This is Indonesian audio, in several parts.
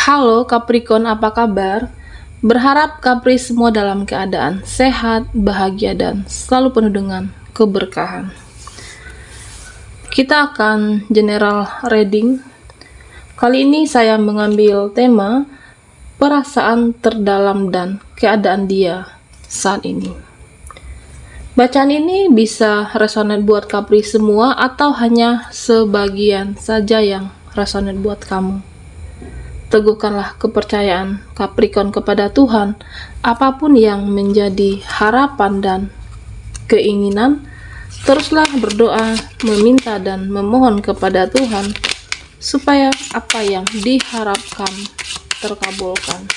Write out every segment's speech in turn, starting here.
Halo Capricorn, apa kabar? Berharap Capri semua dalam keadaan sehat, bahagia, dan selalu penuh dengan keberkahan. Kita akan general reading. Kali ini saya mengambil tema perasaan terdalam dan keadaan dia saat ini. Bacaan ini bisa resonan buat Capri semua atau hanya sebagian saja yang resonan buat kamu. Teguhkanlah kepercayaan Capricorn kepada Tuhan, apapun yang menjadi harapan dan keinginan. Teruslah berdoa, meminta dan memohon kepada Tuhan supaya apa yang diharapkan terkabulkan.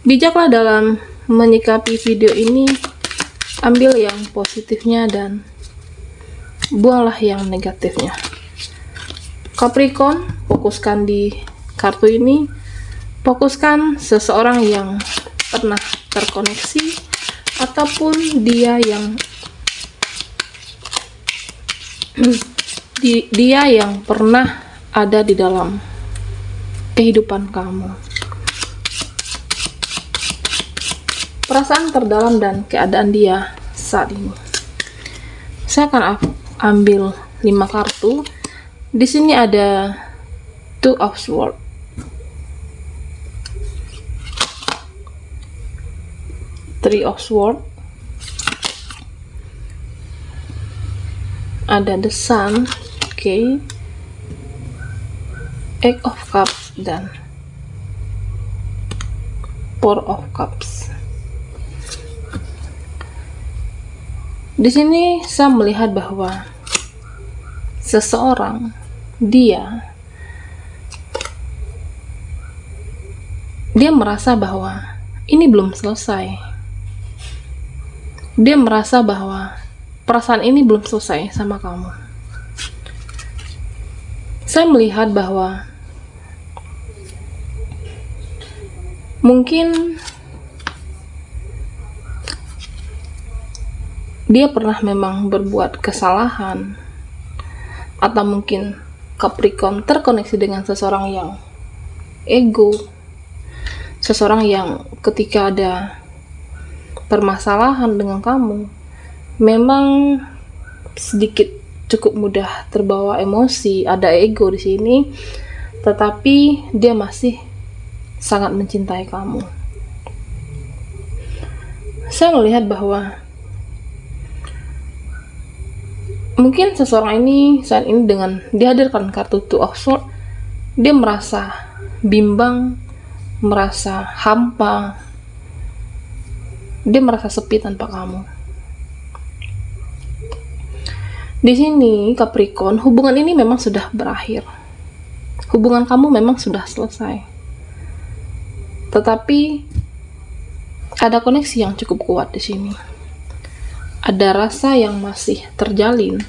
Bijaklah dalam menyikapi video ini, ambil yang positifnya dan buanglah yang negatifnya. Capricorn, fokuskan di kartu ini, fokuskan seseorang yang pernah terkoneksi ataupun dia yang pernah ada di dalam kehidupan kamu. Perasaan terdalam dan keadaan dia saat ini. Saya akan ambil 5 kartu. Di sini ada Two of Swords, Three of Swords, ada The Sun, Eight of Cups dan Four of Cups. Di sini saya melihat bahwa seseorang dia merasa bahwa ini belum selesai. Dia merasa bahwa perasaan ini belum selesai sama kamu. Saya melihat bahwa mungkin dia pernah memang berbuat kesalahan, atau mungkin Capricorn terkoneksi dengan seseorang yang ego, seseorang yang ketika ada permasalahan dengan kamu memang sedikit cukup mudah terbawa emosi, ada ego di sini, tetapi dia masih sangat mencintai kamu. Saya melihat bahwa mungkin seseorang ini saat ini dengan dihadirkan kartu Two of Swords, dia merasa bimbang, merasa hampa, dia merasa sepi tanpa kamu. Di sini Capricorn, hubungan ini memang sudah berakhir. Hubungan kamu memang sudah selesai. Tetapi ada koneksi yang cukup kuat di sini. Ada rasa yang masih terjalin,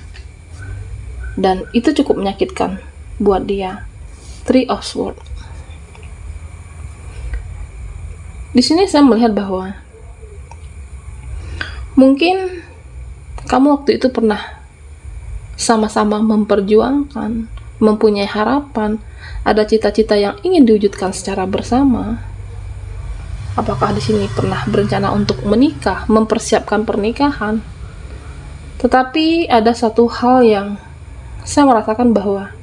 dan itu cukup menyakitkan buat dia. Three of Swords. Di sini saya melihat bahwa mungkin kamu waktu itu pernah sama-sama memperjuangkan, mempunyai harapan, ada cita-cita yang ingin diwujudkan secara bersama. Apakah di sini pernah berencana untuk menikah, mempersiapkan pernikahan? Tetapi ada satu hal yang saya merasakan bahwa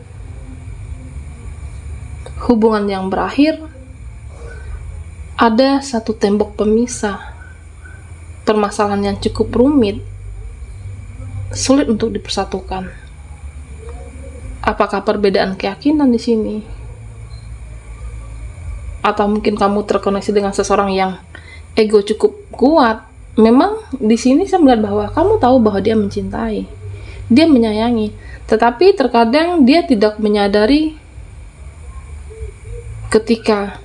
hubungan yang berakhir, ada satu tembok pemisah, permasalahan yang cukup rumit, sulit untuk dipersatukan. Apakah perbedaan keyakinan di sini? Atau mungkin kamu terkoneksi dengan seseorang yang ego cukup kuat. Memang di sini saya melihat bahwa kamu tahu bahwa dia mencintai, dia menyayangi, tetapi terkadang dia tidak menyadari ketika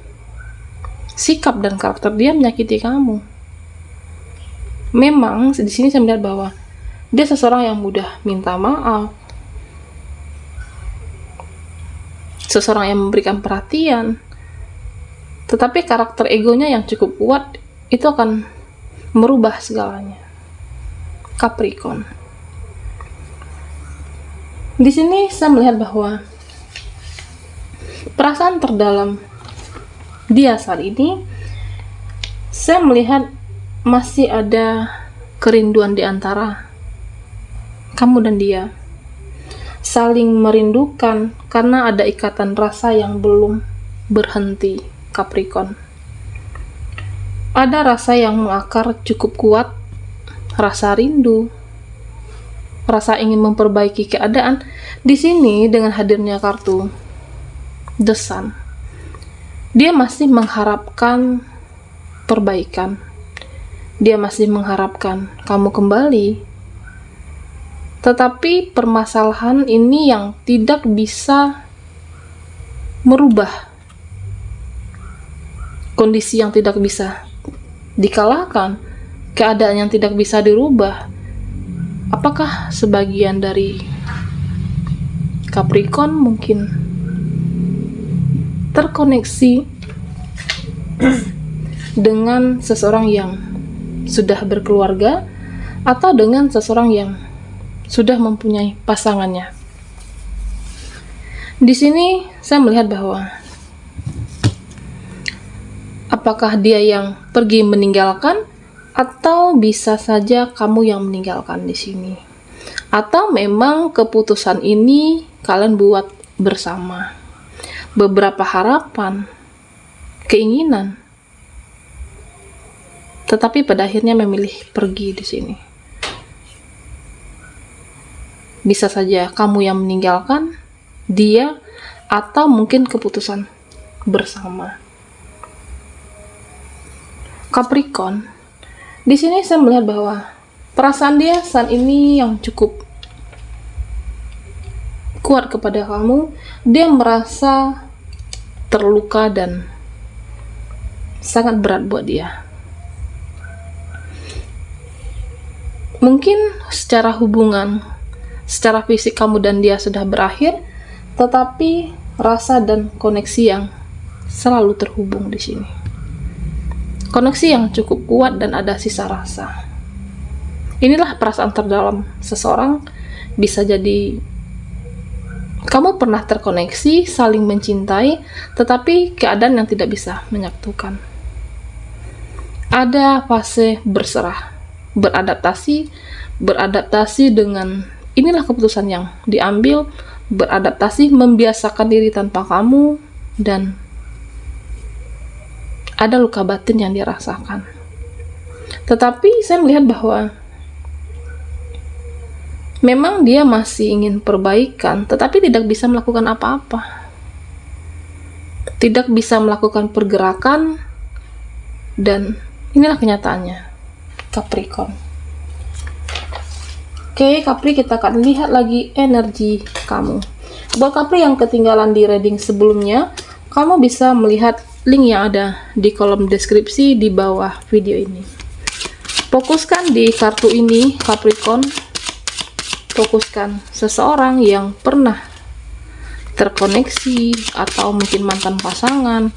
sikap dan karakter dia menyakiti kamu. Memang di sini saya melihat bahwa dia seseorang yang mudah minta maaf, seseorang yang memberikan perhatian, tetapi karakter egonya yang cukup kuat itu akan merubah segalanya. Capricorn. Di sini saya melihat bahwa Perasaan terdalam dia saat ini, saya melihat masih ada kerinduan di antara kamu dan dia. Saling merindukan karena ada ikatan rasa yang belum berhenti, Capricorn. Ada rasa yang mengakar cukup kuat, rasa rindu, rasa ingin memperbaiki keadaan. Di sini dengan hadirnya kartu The Sun, dia masih mengharapkan perbaikan. Dia masih mengharapkan kamu kembali. Tetapi permasalahan ini yang tidak bisa merubah kondisi yang tidak bisa dikalahkan, keadaan yang tidak bisa dirubah. Apakah sebagian dari Capricorn mungkin terkoneksi dengan seseorang yang sudah berkeluarga atau dengan seseorang yang sudah mempunyai pasangannya? Di sini saya melihat bahwa apakah dia yang pergi meninggalkan, atau bisa saja kamu yang meninggalkan di sini, atau memang keputusan ini kalian buat bersama. Beberapa harapan, keinginan, tetapi pada akhirnya memilih pergi di sini. Bisa saja kamu yang meninggalkan dia, atau mungkin keputusan bersama. Capricorn, di sini saya melihat bahwa perasaan dia saat ini yang cukup kuat kepada kamu. Dia merasa terluka dan sangat berat buat dia. Mungkin secara hubungan, secara fisik kamu dan dia sudah berakhir, tetapi rasa dan koneksi yang selalu terhubung di sini. Koneksi yang cukup kuat dan ada sisa rasa. Inilah perasaan terdalam seseorang. Bisa jadi kamu pernah terkoneksi, saling mencintai, tetapi keadaan yang tidak bisa menyatukan. Ada fase berserah, beradaptasi dengan inilah keputusan yang diambil, beradaptasi, membiasakan diri tanpa kamu, dan ada luka batin yang dirasakan. Tetapi saya melihat bahwa memang dia masih ingin perbaikan, tetapi tidak bisa melakukan apa-apa. Tidak bisa melakukan pergerakan, dan inilah kenyataannya, Capricorn. Oke, Capri, kita akan lihat lagi energi kamu. Buat Capri yang ketinggalan di reading sebelumnya, kamu bisa melihat link yang ada di kolom deskripsi di bawah video ini. Fokuskan di kartu ini, Capricorn. Fokuskan seseorang yang pernah terkoneksi, atau mungkin mantan pasangan,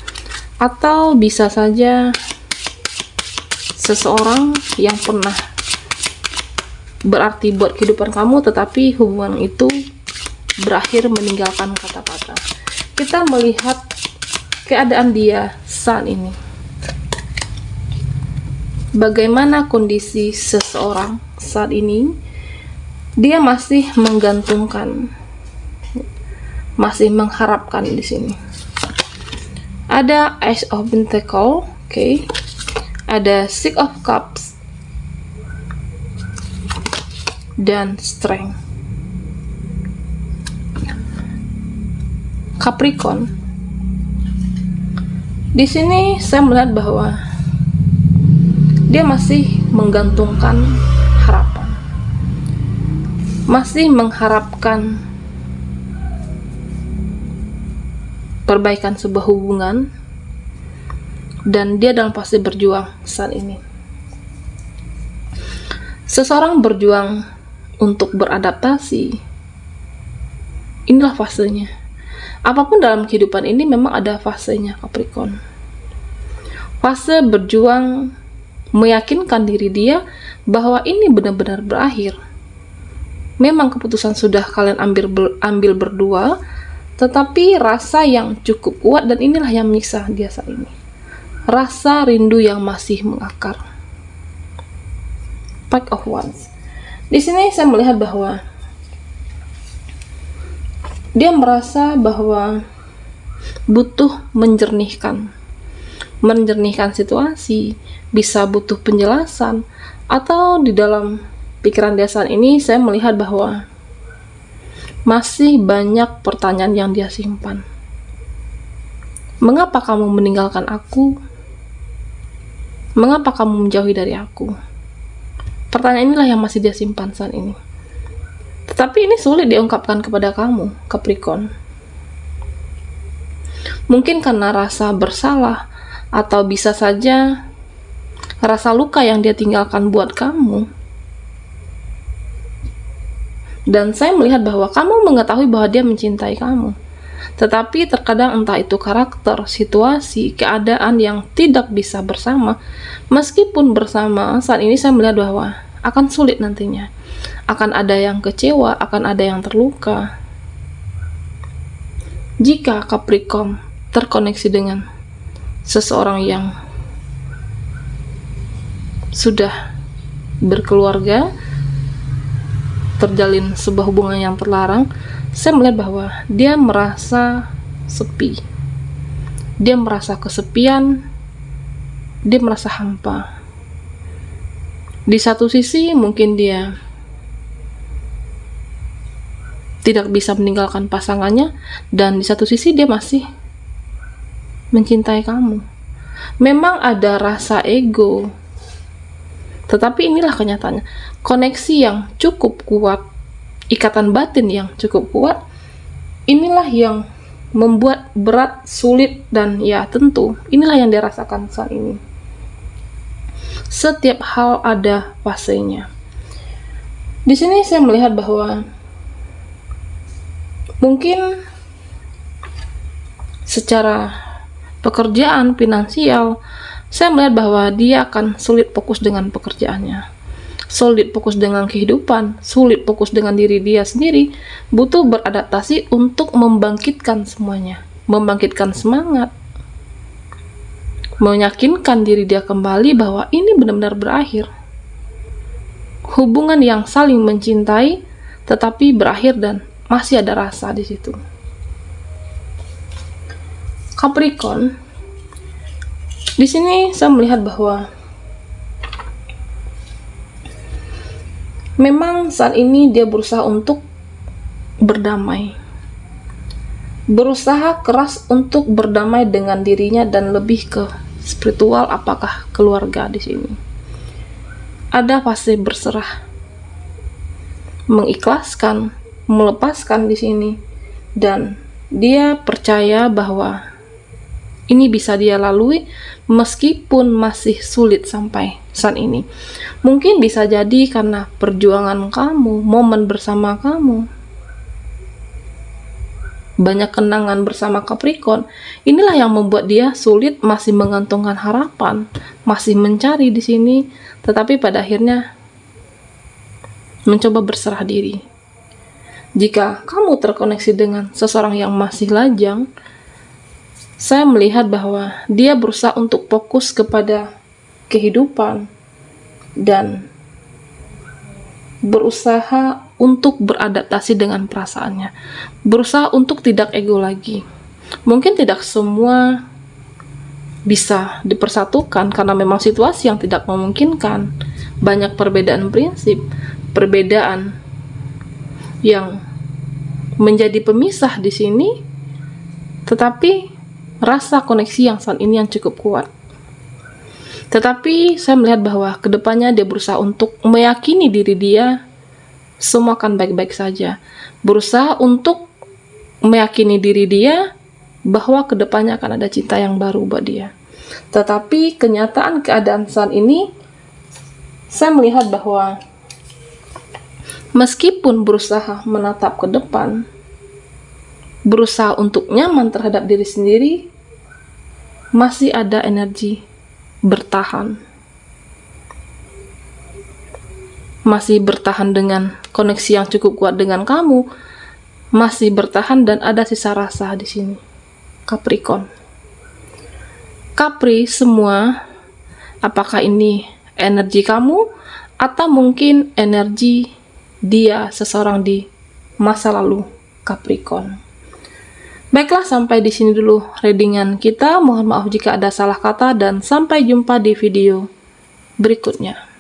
atau bisa saja seseorang yang pernah berarti buat kehidupan kamu, tetapi hubungan itu berakhir meninggalkan kata-kata. Kita melihat keadaan dia saat ini. Bagaimana kondisi seseorang saat ini? Dia masih menggantungkan, masih mengharapkan di sini. Ada Ace of Pentacles, oke. Ada Six of Cups dan Strength. Capricorn, di sini saya melihat bahwa dia masih menggantungkan harapan, masih mengharapkan perbaikan sebuah hubungan, dan dia dalam fase berjuang saat ini. Seseorang berjuang untuk beradaptasi. Inilah fasenya. Apapun dalam kehidupan ini memang ada fasenya, Capricorn. Fase berjuang, meyakinkan diri dia bahwa ini benar-benar berakhir. Memang keputusan sudah kalian ambil berdua, tetapi rasa yang cukup kuat, dan inilah yang menyiksa dia saat ini. Rasa rindu yang masih mengakar. Page of Wands. Di sini saya melihat bahwa dia merasa bahwa butuh menjernihkan situasi, bisa butuh penjelasan, atau di dalam pikiran dia saat ini saya melihat bahwa masih banyak pertanyaan yang dia simpan. Mengapa kamu meninggalkan aku? Mengapa kamu menjauhi dari aku? Pertanyaan inilah yang masih dia simpan saat ini. Tetapi ini sulit diungkapkan kepada kamu, Capricorn. Mungkin karena rasa bersalah, atau bisa saja rasa luka yang dia tinggalkan buat kamu. Dan saya melihat bahwa kamu mengetahui bahwa dia mencintai kamu. Tetapi terkadang entah itu karakter, situasi, keadaan yang tidak bisa bersama. Meskipun bersama, saat ini saya melihat bahwa akan sulit nantinya. Akan ada yang kecewa, akan ada yang terluka. Jika Capricorn terkoneksi dengan seseorang yang sudah berkeluarga, terjalin sebuah hubungan yang terlarang, saya melihat bahwa dia merasa sepi, dia merasa kesepian, dia merasa hampa. Di satu sisi mungkin dia tidak bisa meninggalkan pasangannya, dan di satu sisi dia masih mencintai kamu. Memang ada rasa ego, tetapi inilah kenyataannya. Koneksi yang cukup kuat, ikatan batin yang cukup kuat, inilah yang membuat berat, sulit, dan ya tentu inilah yang dirasakan saat ini. Setiap hal ada fasenya. Di sini saya melihat bahwa mungkin secara pekerjaan, finansial, saya melihat bahwa dia akan sulit fokus dengan pekerjaannya, sulit fokus dengan kehidupan, sulit fokus dengan diri dia sendiri, butuh beradaptasi untuk membangkitkan semuanya, membangkitkan semangat, meyakinkan diri dia kembali bahwa ini benar-benar berakhir. Hubungan yang saling mencintai tetapi berakhir dan masih ada rasa di situ. Capricorn, di sini saya melihat bahwa memang saat ini dia berusaha untuk berdamai, berusaha keras untuk berdamai dengan dirinya dan lebih ke spiritual, apakah keluarga di sini. Ada fase berserah, mengikhlaskan, melepaskan di sini, dan dia percaya bahwa ini bisa dia lalui meskipun masih sulit sampai saat ini. Mungkin bisa jadi karena perjuangan kamu, momen bersama kamu, banyak kenangan bersama Capricorn. Inilah yang membuat dia sulit, masih menggantungkan harapan, masih mencari di sini, tetapi pada akhirnya mencoba berserah diri. Jika kamu terkoneksi dengan seseorang yang masih lajang, saya melihat bahwa dia berusaha untuk fokus kepada kehidupan dan berusaha untuk beradaptasi dengan perasaannya, berusaha untuk tidak ego lagi. Mungkin tidak semua bisa dipersatukan karena memang situasi yang tidak memungkinkan. Banyak perbedaan prinsip, perbedaan yang menjadi pemisah di sini, tetapi rasa koneksi yang saat ini yang cukup kuat. Tetapi saya melihat bahwa kedepannya dia berusaha untuk meyakini diri dia semua akan baik-baik saja. Berusaha untuk meyakini diri dia bahwa kedepannya akan ada cinta yang baru buat dia. Tetapi kenyataan keadaan saat ini, saya melihat bahwa meskipun berusaha menatap ke depan, berusaha untuk nyaman terhadap diri sendiri, masih ada energi bertahan. Masih bertahan dengan koneksi yang cukup kuat dengan kamu, masih bertahan dan ada sisa rasa di sini. Capricorn. Capri semua, apakah ini energi kamu atau mungkin energi dia seseorang di masa lalu, Capricorn. Baiklah, sampai di sini dulu readingan kita. Mohon maaf jika ada salah kata dan sampai jumpa di video berikutnya.